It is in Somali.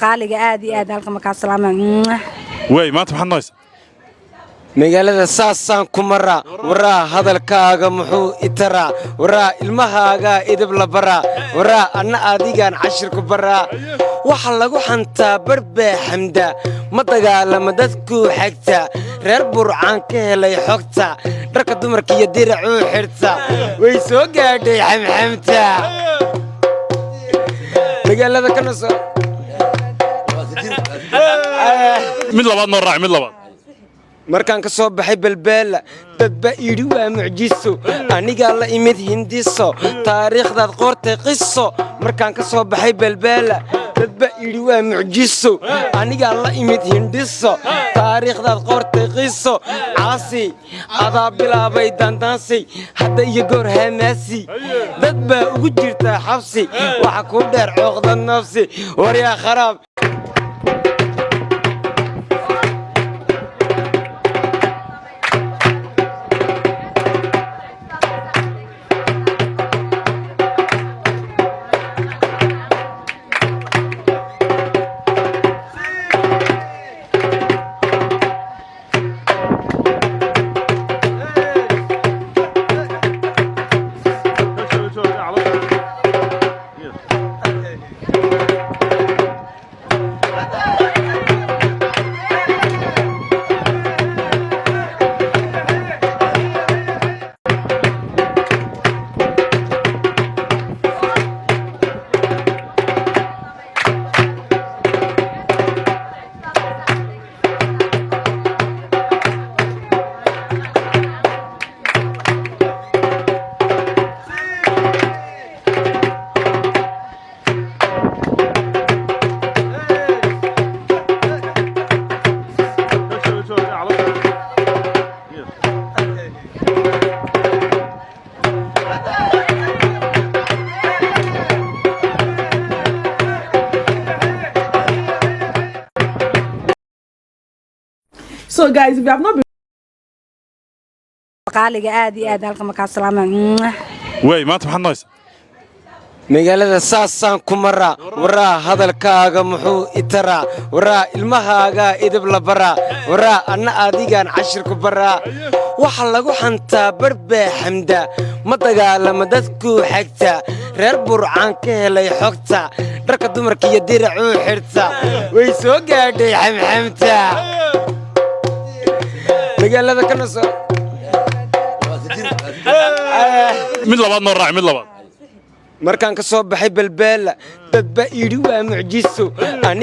qaaliga aad iyo aad halka markaa salaamaan way maanta maxaad noysa magaalada saasaan ku maraa waraa hadalkaaga muxuu itaraa waraa ilmahaaga idib la baraa waraa anna adigaan cashir ku baraa waxa lagu xantaa barbaa xamda ma dagaalama dadku xigta reer burcaan ka helay xogta dharka dumarka iyo diracuu xirta way soo gaadhay xamxamta magaalada kana soo mid labaad noo raac mid labaad markaan ka soo baxay balbeela dadba idhi waa mucjiso anigaa la imid hindiso taariikhdaad qoortay qiso markaan ka soo baxay balbeela dadba idhi waa mucjiso anigaa la imid hindiso taariikhdaad qoortay qiso caasi adaa bilaabay daandaansay hadda iyo goor haamaasi dad baa ugu jirtaa xabsi waxa kuu dheer cooqda nafsi waryaa kharaab So guys, if you have not been qaaliga aad iyo aad halka markaa salaamaan way maanta maxaad noysa magaalada saasaan ku maraa waraa hadalkaaga muxuu itaraa waraa ilmahaaga idib la baraa waraa anna adigaan cashir ku baraa waxa lagu xantaa barbaa xamda ma dagaalama dadku xigta reer burcaan ka helay xogta dharka dumarka iyo diracuu xirta way soo gaadhay xamxamta magaalada kana soo mid labaad noo raac mid labaad markaan ka soo baxay balbeela dadba idhi waa mucjiso aniga